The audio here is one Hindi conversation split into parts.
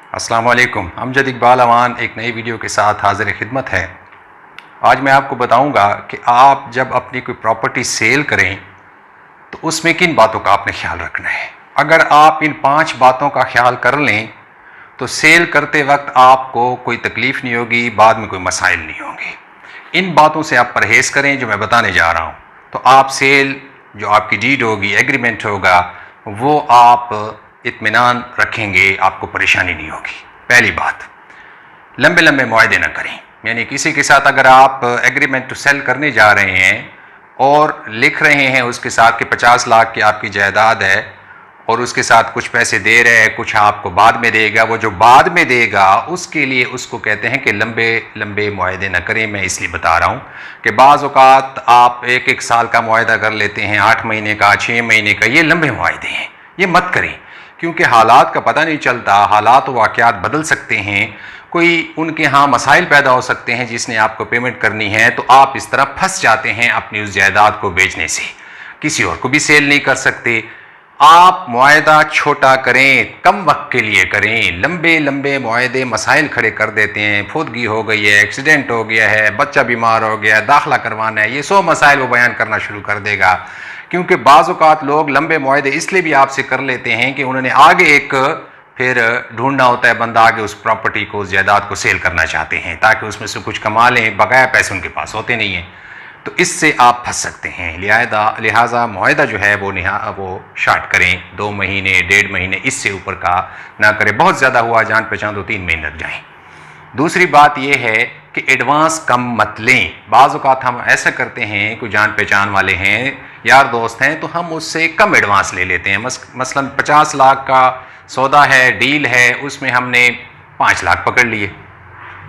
अस्सलाम वालेकुम। अमजद इकबाल अवान एक नई वीडियो के साथ हाजिर खिदमत है। आज मैं आपको बताऊंगा कि आप जब अपनी कोई प्रॉपर्टी सेल करें तो उसमें किन बातों का आपने ख्याल रखना है। अगर आप इन 5 बातों का ख्याल कर लें तो सेल करते वक्त आपको कोई तकलीफ़ नहीं होगी, बाद में कोई मसाइल नहीं होंगे। इन बातों से आप परहेज़ करें जो मैं बताने जा रहा हूँ, तो आप सेल जो आपकी डीड होगी, एग्रीमेंट होगा, वो आप इत्मीनान रखेंगे, आपको परेशानी नहीं होगी। पहली बात, लंबे लंबे मुआहदे ना करें। यानी किसी के साथ अगर आप एग्रीमेंट टू सेल करने जा रहे हैं और लिख रहे हैं उसके साथ कि 50 लाख की आपकी जायदाद है और उसके साथ कुछ पैसे दे रहे हैं, कुछ आपको बाद में देगा, वो जो बाद में देगा उसके लिए उसको कहते हैं कि लंबे लंबे मुआहदे न करें। मैं इसलिए बता रहा हूँ कि बाज़ औक़ात आप एक साल का मुआहदा कर लेते हैं, 8 महीने का, 6 महीने का, ये लंबे मुआहदे हैं, ये मत करें। क्योंकि हालात का पता नहीं चलता, हालात वाक़यात बदल सकते हैं, कोई उनके यहाँ मसाइल पैदा हो सकते हैं जिसने आपको पेमेंट करनी है, तो आप इस तरह फंस जाते हैं अपनी उस जायदाद को बेचने से। किसी और को भी सेल नहीं कर सकते। आप मुआहदा छोटा करें, कम वक्त के लिए करें। लंबे लंबे मुआहदे मसाइल खड़े कर देते हैं। फुदगी हो गई है, एक्सीडेंट हो गया है, बच्चा बीमार हो गया, दाखिला करवाना है, ये 100 मसाइल वो बयान करना शुरू कर देगा। क्योंकि बाज़ औक़ात लोग लंबे मुआहदे इसलिए भी आपसे कर लेते हैं कि उन्होंने आगे एक फिर ढूंढना होता है, बंदा आगे उस प्रॉपर्टी को, उस जायदाद को सेल करना चाहते हैं ताकि उसमें से कुछ कमा लें। बकाया पैसे उनके पास होते नहीं हैं, तो इससे आप फंस सकते हैं। लिहाजा मुआहदा जो है वो शार्ट करें, 2 महीने, 1.5 महीने, इससे ऊपर का ना करें। बहुत ज़्यादा हुआ जान पहचान तो 3 महीने लग जाएँ। दूसरी बात यह है कि एडवांस कम मत लें। बाज़ औक़ात हम ऐसा करते हैं, कोई जान पहचान वाले हैं, यार दोस्त हैं, तो हम उससे कम एडवांस ले लेते हैं। मसलन 50 लाख का सौदा है, डील है, उसमें हमने 5 लाख पकड़ लिए।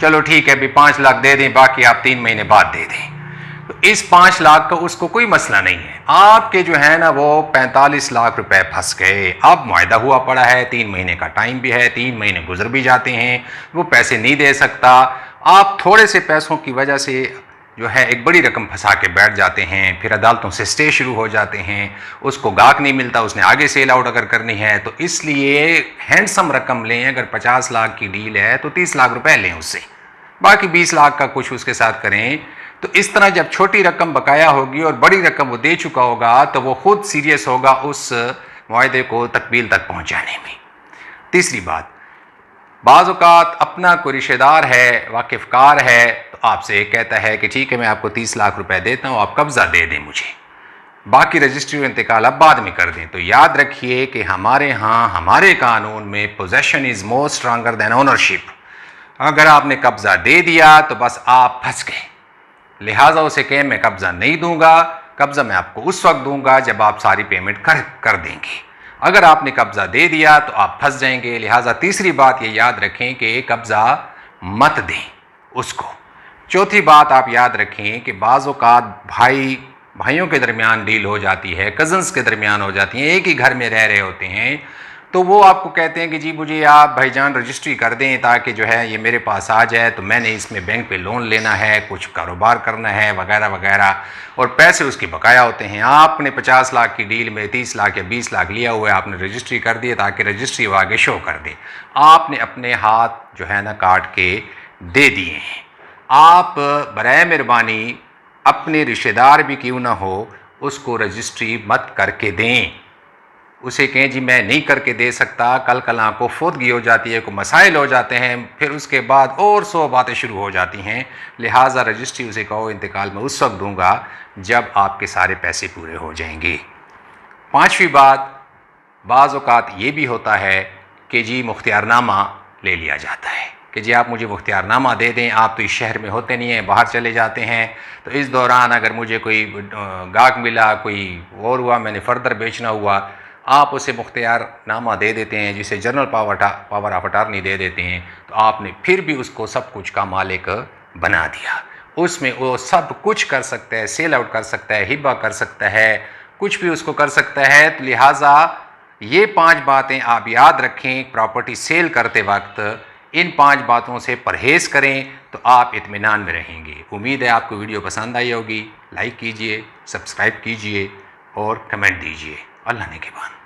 चलो ठीक है, अभी 5 लाख दे दें, बाकी आप 3 महीने बाद दे दें। तो इस 5 लाख का उसको कोई मसला नहीं है। आपके जो है ना वो 45 लाख रुपए फंस गए। अब मुआहदा हुआ पड़ा है, 3 महीने का टाइम भी है, 3 महीने गुजर भी जाते हैं, वो पैसे नहीं दे सकता। आप थोड़े से पैसों की वजह से जो है एक बड़ी रकम फंसा के बैठ जाते हैं, फिर अदालतों से स्टे शुरू हो जाते हैं, उसको गाहक नहीं मिलता, उसने आगे सेल आउट अगर करनी है तो। इसलिए हैंडसम रकम लें। अगर 50 लाख की डील है तो 30 लाख रुपए लें उससे, बाकी 20 लाख का कुछ उसके साथ करें। तो इस तरह जब छोटी रकम बकाया होगी और बड़ी रकम वो दे चुका होगा तो वो खुद सीरियस होगा उस मुआहदे को तकमील तक पहुंचाने में। तीसरी बात, बाज़ औक़ात अपना कोई रिश्तेदार है, वाकिफ़कार है, तो आपसे कहता है कि ठीक है मैं आपको 30 लाख रुपए देता हूँ, आप कब्ज़ा दे दें मुझे, बाकी रजिस्ट्री और इंतकाल आप बाद में कर दें। तो याद रखिए कि हमारे यहाँ, हमारे कानून में possession is more stronger than ownership. अगर आपने कब्ज़ा दे दिया तो बस आप फंस गए। लिहाजा उसे कहें मैं कब्ज़ा नहीं दूंगा, कब्ज़ा मैं आपको उस वक्त दूंगा जब आप सारी पेमेंट कर देंगे। अगर आपने कब्ज़ा दे दिया तो आप फंस जाएंगे। लिहाजा तीसरी बात ये याद रखें कि कब्ज़ा मत दें उसको। चौथी बात आप याद रखें कि बाज़ औक़ात भाइयों के दरमियान डील हो जाती है, कज़न्स के दरमियान हो जाती है, एक ही घर में रह रहे होते हैं, तो वो आपको कहते हैं कि जी मुझे आप भाईजान रजिस्ट्री कर दें ताकि जो है ये मेरे पास आ जाए, तो मैंने इसमें बैंक पे लोन लेना है, कुछ कारोबार करना है, वगैरह वगैरह, और पैसे उसके बकाया होते हैं। आपने 50 लाख की डील में 30 लाख या 20 लाख लिया हुआ है, आपने रजिस्ट्री कर दी ताकि रजिस्ट्री वो आगे शो कर दे। आपने अपने हाथ जो है ना काट के दे दिए हैं। आप बराए मेहरबानी अपने रिश्तेदार भी क्यों ना हो उसको रजिस्ट्री मत करके दें। उसे कहें जी मैं नहीं करके दे सकता, कल कल को फुदगी हो जाती है, को मसाइल हो जाते हैं, फिर उसके बाद और 100 बातें शुरू हो जाती हैं। लिहाजा रजिस्ट्री उसे कहो इंतकाल में उस वक्त दूंगा जब आपके सारे पैसे पूरे हो जाएंगे। 5वीं बात, बाज़ औक़ात ये भी होता है कि जी मुख्तियारनामा ले लिया जाता है कि जी आप मुझे मुख्तियारनामा दे दें, आप तो इस शहर में होते नहीं हैं, बाहर चले जाते हैं, तो इस दौरान अगर मुझे कोई गाहक मिला, कोई और हुआ, मैंने फ़र्दर बेचना हुआ, आप उसे मुख्तियारनामा दे देते हैं, जिसे जनरल पावर ऑफ अटॉर्नी दे देते हैं, तो आपने फिर भी उसको सब कुछ का मालिक बना दिया। उसमें वो सब कुछ कर सकता है, सेल आउट कर सकता है, हिब्बा कर सकता है, कुछ भी उसको कर सकता है। तो लिहाजा ये 5 बातें आप याद रखें प्रॉपर्टी सेल करते वक्त। इन 5 बातों से परहेज़ करें तो आप इत्मीनान में रहेंगे। उम्मीद है आपको वीडियो पसंद आई होगी। लाइक कीजिए, सब्सक्राइब कीजिए और कमेंट दीजिए। अल्लाह ने के बाद।